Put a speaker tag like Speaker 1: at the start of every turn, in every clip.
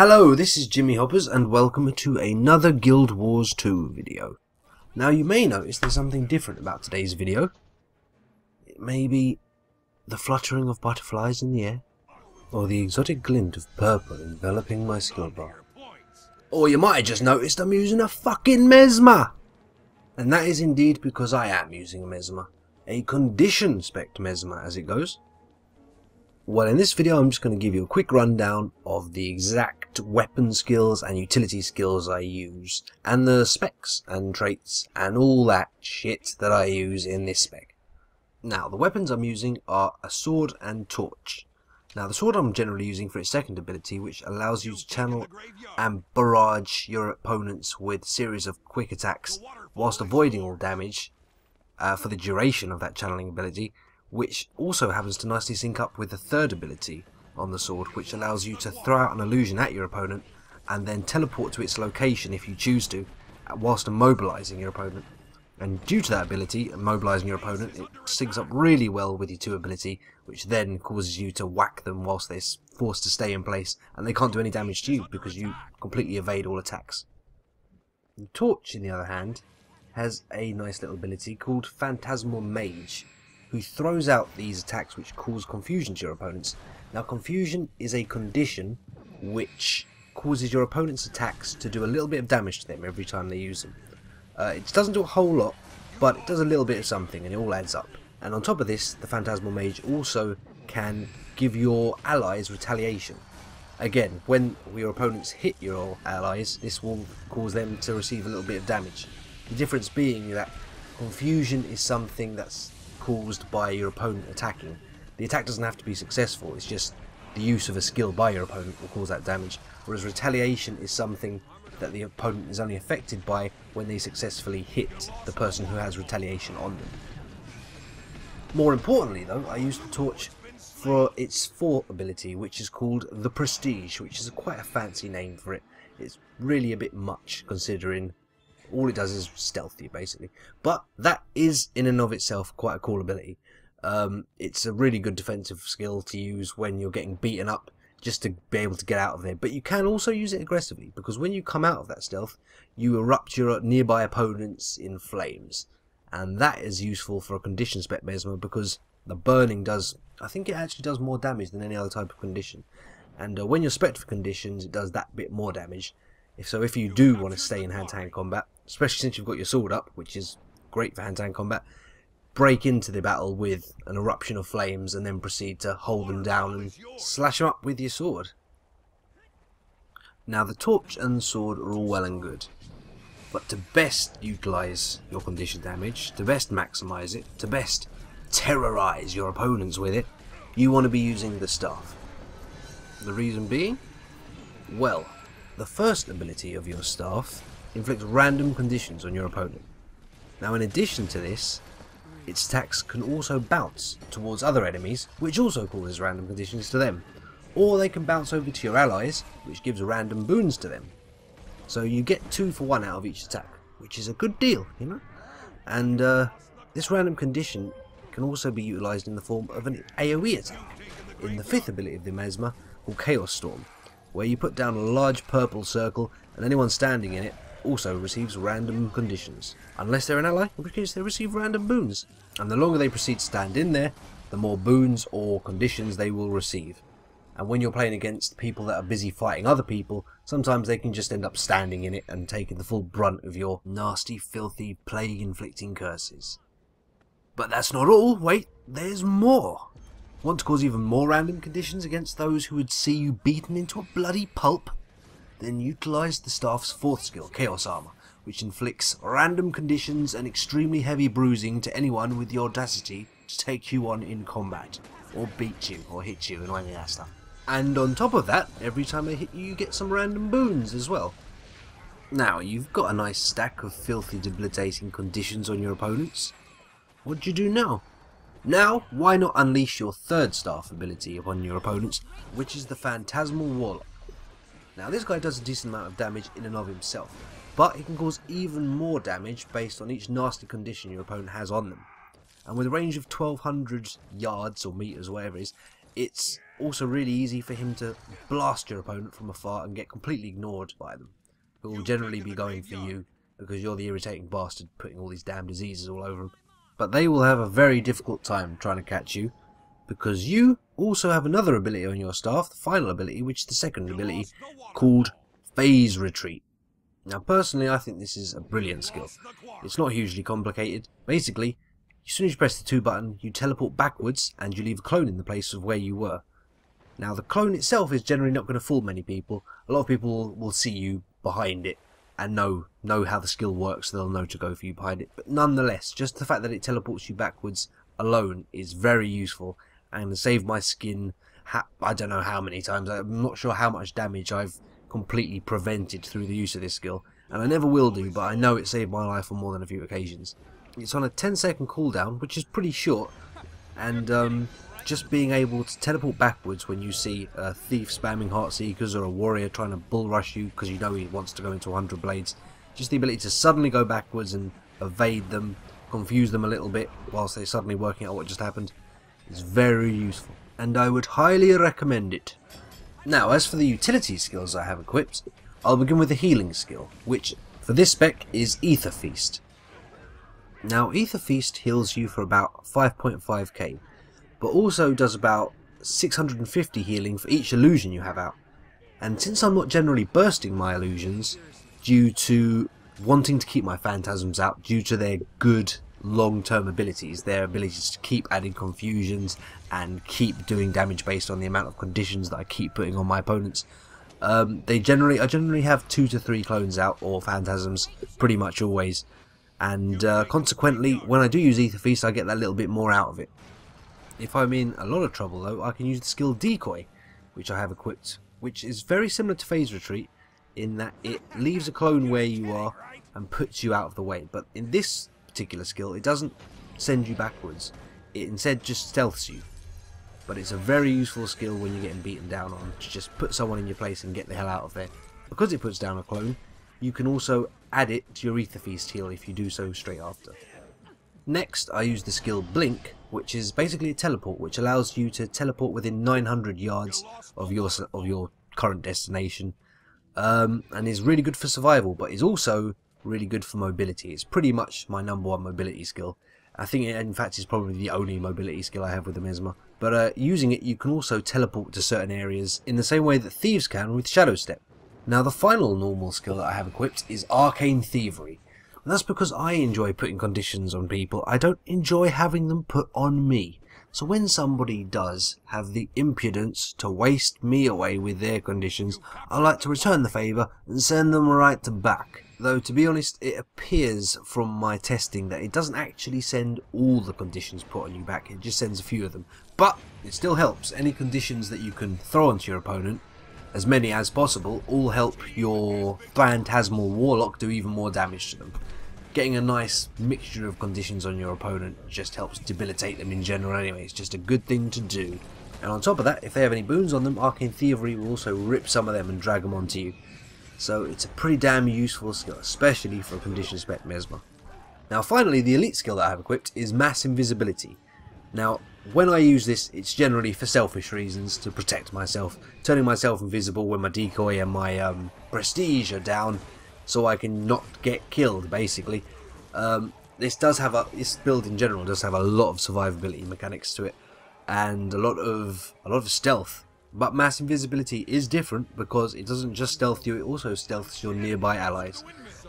Speaker 1: Hello, this is Jimmy Hoppers and welcome to another Guild Wars 2 video. Now you may notice there's something different about today's video. It may be the fluttering of butterflies in the air, or the exotic glint of purple enveloping my skill bar. Or you might have just noticed I'm using a fucking Mesmer! And that is indeed because I am using a Mesmer. A condition spec Mesmer as it goes. Well, in this video I'm just going to give you a quick rundown of the exact weapon skills and utility skills I use, and the specs and traits and all that shit that I use in this spec. Now, the weapons I'm using are a sword and torch. Now, the sword I'm generally using for its second ability, which allows you to channel and barrage your opponents with a series of quick attacks whilst avoiding all damage for the duration of that channeling ability, which also happens to nicely sync up with the third ability on the sword, which allows you to throw out an illusion at your opponent and then teleport to its location if you choose to, whilst immobilizing your opponent. And due to that ability, immobilizing your opponent, it syncs up really well with your 2 ability, which then causes you to whack them whilst they're forced to stay in place, and they can't do any damage to you because you completely evade all attacks. The torch, on the other hand, has a nice little ability called Phantasmal Mage, who throws out these attacks which cause confusion to your opponents. Now, confusion is a condition which causes your opponent's attacks to do a little bit of damage to them every time they use them. It doesn't do a whole lot, but it does a little bit of something, and it all adds up. And on top of this, the Phantasmal Mage also can give your allies retaliation. Again, when your opponents hit your allies, this will cause them to receive a little bit of damage. The difference being that confusion is something that's caused by your opponent attacking. The attack doesn't have to be successful, it's just the use of a skill by your opponent will cause that damage, whereas retaliation is something that the opponent is only affected by when they successfully hit the person who has retaliation on them. More importantly though, I use the torch for its 4th ability, which is called the Prestige, which is quite a fancy name for it. It's really a bit much considering all it does is stealth you, basically. But that is, in and of itself, quite a cool ability. It's a really good defensive skill to use when you're getting beaten up, just to be able to get out of there. But you can also use it aggressively, because when you come out of that stealth, you erupt your nearby opponents in flames. And that is useful for a condition spec Mesmer, because the burning does, I think it actually does more damage than any other type of condition. And when you're spec'd for conditions, it does that bit more damage. So if you do want to stay in hand-to-hand combat, especially since you've got your sword up, which is great for hand-to-hand combat, break into the battle with an eruption of flames and then proceed to hold them down and slash them up with your sword. Now, the torch and the sword are all well and good, but to best utilise your condition damage, to best maximise it, to best terrorise your opponents with it, you want to be using the staff. The reason being? Well, the first ability of your staff inflicts random conditions on your opponent. Now, in addition to this, its attacks can also bounce towards other enemies, which also causes random conditions to them. Or they can bounce over to your allies, which gives random boons to them. So you get 2 for 1 out of each attack, which is a good deal, you know? And this random condition can also be utilised in the form of an AoE attack, in the 5th ability of the Mesmer, called Chaos Storm, where you put down a large purple circle and anyone standing in it also receives random conditions, unless they're an ally, in which case they receive random boons. And the longer they proceed to stand in there, the more boons or conditions they will receive. And when you're playing against people that are busy fighting other people, sometimes they can just end up standing in it and taking the full brunt of your nasty, filthy, plague-inflicting curses. But that's not all. Wait, there's more. Want to cause even more random conditions against those who would see you beaten into a bloody pulp? Then utilise the staff's 4th skill, Chaos Armor, which inflicts random conditions and extremely heavy bruising to anyone with the audacity to take you on in combat, or beat you, or hit you, and all that stuff. And on top of that, every time they hit you, you get some random boons as well. Now, you've got a nice stack of filthy, debilitating conditions on your opponents. What do you do now? Now, why not unleash your 3rd staff ability upon your opponents, which is the Phantasmal Warlock. Now, this guy does a decent amount of damage in and of himself, but he can cause even more damage based on each nasty condition your opponent has on them. And with a range of 1200 yards or meters, whatever it is, it's also really easy for him to blast your opponent from afar and get completely ignored by them, who will generally be going for you because you're the irritating bastard putting all these damn diseases all over them. But they will have a very difficult time trying to catch you, because you also have another ability on your staff, the final ability, which is the second ability, called Phase Retreat. Now personally, I think this is a brilliant skill. It's not hugely complicated. Basically, as soon as you press the 2 button, you teleport backwards and you leave a clone in the place of where you were. Now the clone itself is generally not going to fool many people. A lot of people will see you behind it and know how the skill works, so they'll know to go for you behind it. But nonetheless, just the fact that it teleports you backwards alone is very useful and has saved my skin I don't know how many times. I'm not sure how much damage I've completely prevented through the use of this skill, and I never will do, but I know it saved my life on more than a few occasions. It's on a 10-second cooldown, which is pretty short, and just being able to teleport backwards when you see a thief spamming Heartseekers or a warrior trying to bull rush you because you know he wants to go into 100 blades, just the ability to suddenly go backwards and evade them, confuse them a little bit whilst they're suddenly working out what just happened, is very useful, and I would highly recommend it. Now, as for the utility skills I have equipped, I'll begin with the healing skill, which for this spec is Ether Feast. Now, Ether Feast heals you for about 5.5k, but also does about 650 healing for each illusion you have out. And since I'm not generally bursting my illusions, due to wanting to keep my phantasms out, due to their good long-term abilities, their abilities to keep adding confusions and keep doing damage based on the amount of conditions that I keep putting on my opponents, I generally have 2 to 3 clones out, or phantasms, pretty much always, and consequently when I do use Ether Feast I get that little bit more out of it. If I'm in a lot of trouble though, I can use the skill Decoy, which I have equipped, which is very similar to Phase Retreat in that it leaves a clone where you are and puts you out of the way, but in this particular skill it doesn't send you backwards, it instead just stealths you. But it's a very useful skill when you're getting beaten down on, to just put someone in your place and get the hell out of there. Because it puts down a clone, you can also add it to your Ether Feast heal if you do so straight after. Next I use the skill Blink, which is basically a teleport which allows you to teleport within 900 yards of your current destination, and is really good for survival, but is also really good for mobility. It's pretty much my #1 mobility skill. I think it in fact is probably the only mobility skill I have with the Mesmer. But using it you can also teleport to certain areas in the same way that thieves can with Shadow Step. Now the final normal skill that I have equipped is Arcane Thievery. And that's because I enjoy putting conditions on people. I don't enjoy having them put on me. So when somebody does have the impudence to waste me away with their conditions, I like to return the favour and send them right to back. Though to be honest, it appears from my testing that it doesn't actually send all the conditions put on you back, it just sends a few of them. But it still helps. Any conditions that you can throw onto your opponent, as many as possible, all help your Phantasmal Warlock do even more damage to them. Getting a nice mixture of conditions on your opponent just helps debilitate them in general anyway. It's just a good thing to do. And on top of that, if they have any boons on them, Arcane Thievery will also rip some of them and drag them onto you. So it's a pretty damn useful skill, especially for a condition spec Mesmer. Now finally, the elite skill that I have equipped is Mass Invisibility. Now when I use this, it's generally for selfish reasons, to protect myself, turning myself invisible when my decoy and my prestige are down, so I can not get killed basically. This build in general does have a lot of survivability mechanics to it, and a lot of stealth. But Mass Invisibility is different because it doesn't just stealth you, it also stealths your nearby allies.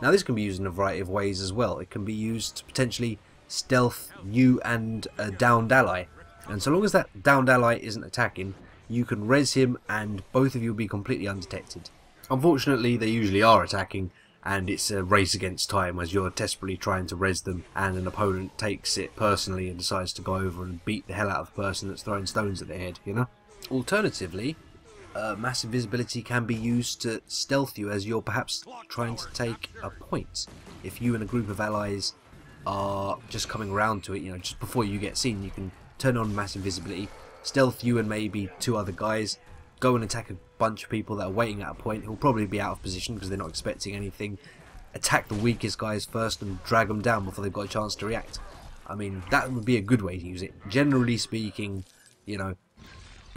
Speaker 1: Now this can be used in a variety of ways as well. It can be used to potentially stealth you and a downed ally. And so long as that downed ally isn't attacking, you can res him and both of you will be completely undetected. Unfortunately they usually are attacking, and it's a race against time as you're desperately trying to res them, and an opponent takes it personally and decides to go over and beat the hell out of the person that's throwing stones at their head, you know? Alternatively, Mass Invisibility can be used to stealth you as you're perhaps trying to take a point. If you and a group of allies are just coming around to it, you know, just before you get seen, you can turn on Mass Invisibility, stealth you and maybe 2 other guys, go and attack a bunch of people that are waiting at a point who'll probably be out of position because they're not expecting anything, attack the weakest guys first and drag them down before they've got a chance to react. I mean, that would be a good way to use it. Generally speaking, you know,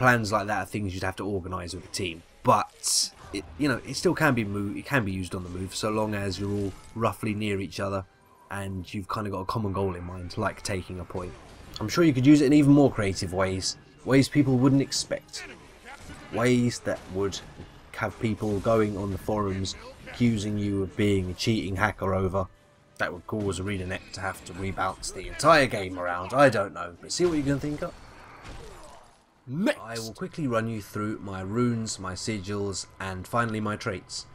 Speaker 1: plans like that are things you'd have to organise with a team. But it, you know, it still can be used on the move, so long as you're all roughly near each other and you've kind of got a common goal in mind, like taking a point. I'm sure you could use it in even more creative ways, ways people wouldn't expect, ways that would have people going on the forums accusing you of being a cheating hacker over. That would cause ArenaNet to have to rebounce the entire game around. I don't know, but see what you can think of. Next, I will quickly run you through my runes, my sigils, and finally my traits.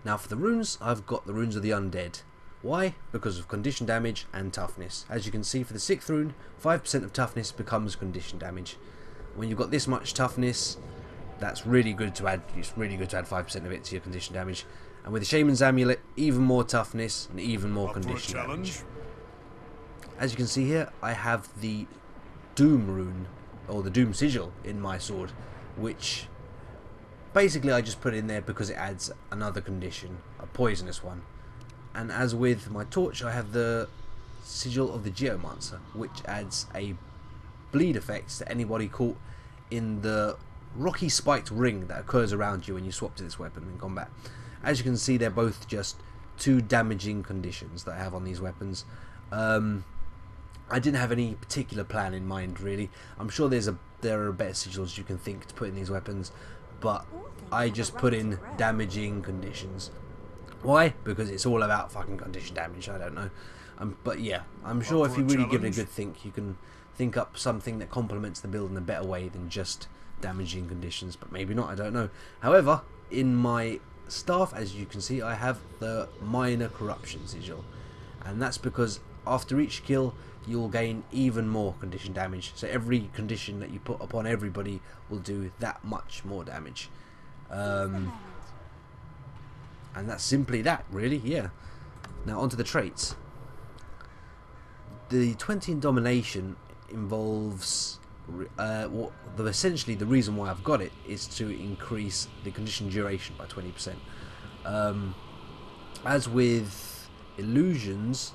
Speaker 1: Now for the runes, I've got the runes of the undead. Why? Because of condition damage and toughness. As you can see, for the 6th rune, 5% of toughness becomes condition damage. When you've got this much toughness, that's really good to add. It's really good to add 5% of it to your condition damage. And with the Shaman's Amulet, even more toughness and even more condition damage. As you can see here, I have the Doom rune, or the Doom sigil, in my sword, which basically I just put in there because it adds another condition, a poisonous one. And as with my torch, I have the sigil of the Geomancer, which adds a bleed effect to anybody caught in the rocky spiked ring that occurs around you when you swap to this weapon in combat. As you can see, they're both just 2 damaging conditions that I have on these weapons. I didn't have any particular plan in mind, really. I'm sure there are better sigils you can think to put in these weapons, but I just put in damaging conditions. Why? Because it's all about fucking condition damage. I don't know. But yeah, I'm sure if you really give it a good think, you can think up something that complements the build in a better way than just damaging conditions. But maybe not, I don't know. However, in my staff, as you can see, I have the minor corruption sigil, and that's because after each kill you'll gain even more condition damage. So every condition that you put upon everybody will do that much more damage. And that's simply that, really. Yeah. Now onto the traits. The 20 in domination involves essentially the reason why I've got it is to increase the condition duration by 20%. As with illusions,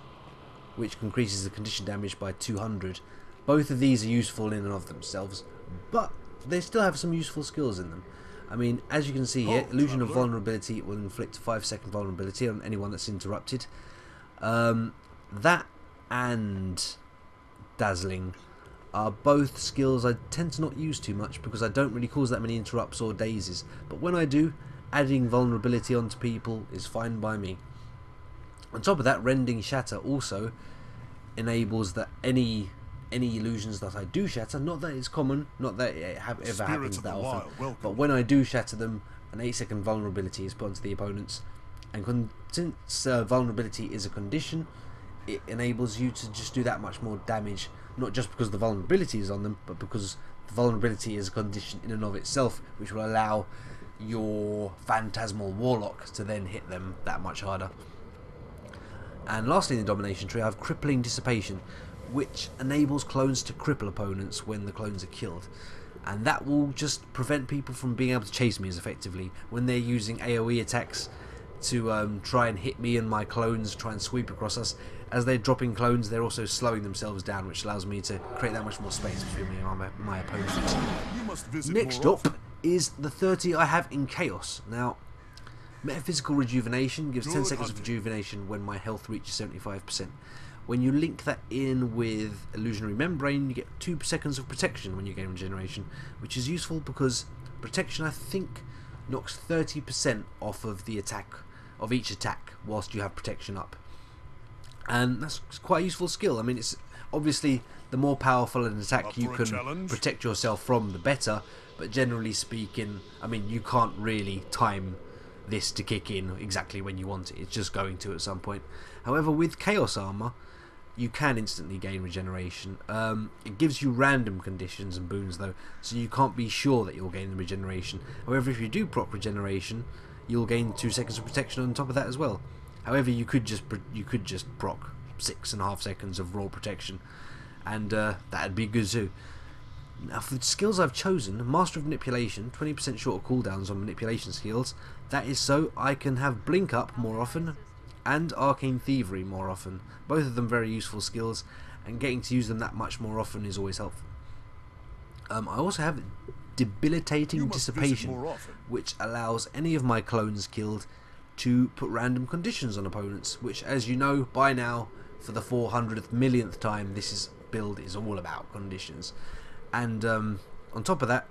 Speaker 1: which increases the condition damage by 200, both of these are useful in and of themselves, but they still have some useful skills in them. I mean, as you can see here, illusion of vulnerability will inflict 5-second vulnerability on anyone that's interrupted. That and dazzling are both skills I tend to not use too much because I don't really cause that many interrupts or dazes, but when I do, adding vulnerability onto people is fine by me. On top of that, rending shatter also enables that any illusions that I do shatter, not that it's common, not that it ever happens that often, but when I do shatter them, an 8-second vulnerability is put onto the opponents, and since vulnerability is a condition, it enables you to just do that much more damage, not just because the vulnerability is on them, but because the vulnerability is a condition in and of itself, which will allow your phantasmal warlock to then hit them that much harder. And lastly in the domination tree I have crippling dissipation, which enables clones to cripple opponents when the clones are killed, and that will just prevent people from being able to chase me as effectively when they're using AoE attacks to try and hit me and my clones, try and sweep across us. As they're dropping clones, they're also slowing themselves down, which allows me to create that much more space between me and my opponent. Next up is the 30 I have in Chaos. Now, Metaphysical Rejuvenation gives 10 seconds of rejuvenation when my health reaches 75%. When you link that in with Illusionary Membrane, you get 2 seconds of protection when you gain regeneration, which is useful because protection, I think, knocks 30% off of the attack, of each attack, whilst you have protection up. And that's quite a useful skill. I mean, it's obviously the more powerful an attack you can protect yourself from, the better, but generally speaking, I mean, you can't really time this to kick in exactly when you want it. It's just going to at some point. However, with Chaos Armor, you can instantly gain regeneration. It gives you random conditions and boons though, so you can't be sure that you'll gain the regeneration. However, if you do proc regeneration, you'll gain 2 seconds of protection on top of that as well. However, you could just proc 6.5 seconds of raw protection, and that'd be good too. Now for the skills I've chosen, Master of Manipulation, 20% shorter cooldowns on manipulation skills. That is so I can have Blink Up more often and Arcane Thievery more often. Both of them very useful skills, and getting to use them that much more often is always helpful. I also have debilitating dissipation, which allows any of my clones killed to put random conditions on opponents, which, as you know by now, for the 400th millionth time, this build is all about conditions. And on top of that,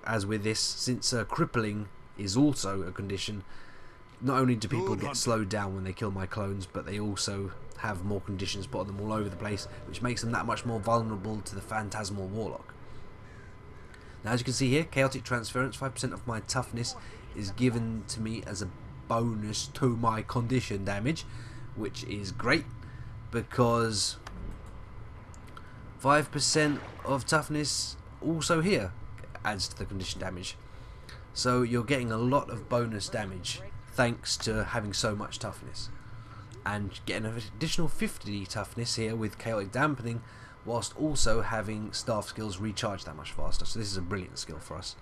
Speaker 1: as with this, since crippling is also a condition, not only do people get slowed down when they kill my clones, but they also have more conditions put on them all over the place, which makes them that much more vulnerable to the Phantasmal Warlock. Now, as you can see here, Chaotic Transference, 5% of my toughness is given to me as a bonus to my condition damage, which is great, because 5% of toughness also here adds to the condition damage. So you're getting a lot of bonus damage thanks to having so much toughness. And getting an additional 50 toughness here with Chaotic Dampening, whilst also having staff skills recharge that much faster. So this is a brilliant skill for us.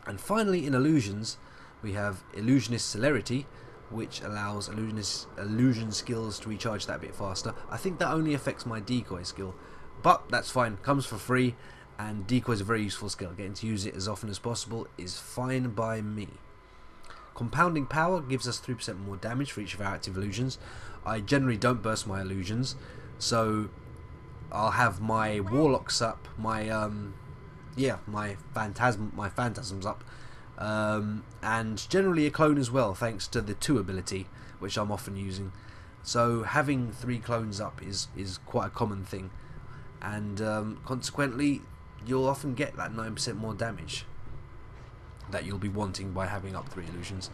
Speaker 1: And finally, in illusions, we have Illusionist Celerity, which allows illusion skills to recharge that bit faster. I think that only affects my decoy skill, but that's fine, comes for free, and decoy is a very useful skill. Getting to use it as often as possible is fine by me. Compounding Power gives us 3% more damage for each of our active illusions. I generally don't burst my illusions, so I'll have my Warlocks up, my Phantasms up, and generally a clone as well, thanks to the 2 ability, which I'm often using. So having 3 clones up is quite a common thing, and consequently you'll often get that 9% more damage that you'll be wanting by having up 3 illusions.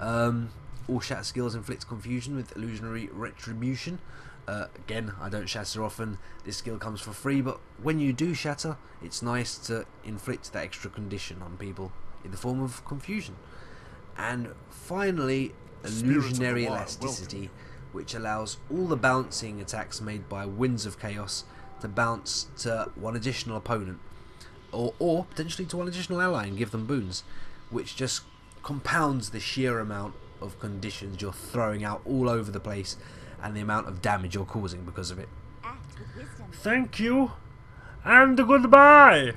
Speaker 1: All shatter skills inflict confusion with illusionary retribution. Again, I don't shatter often, this skill comes for free, but when you do shatter, it's nice to inflict that extra condition on people in the form of confusion. And finally, illusionary elasticity, which allows all the bouncing attacks made by Winds of Chaos to bounce to one additional opponent, or potentially to one additional ally and give them boons, which just compounds the sheer amount of conditions you're throwing out all over the place and the amount of damage you're causing because of it.
Speaker 2: Thank you, and goodbye!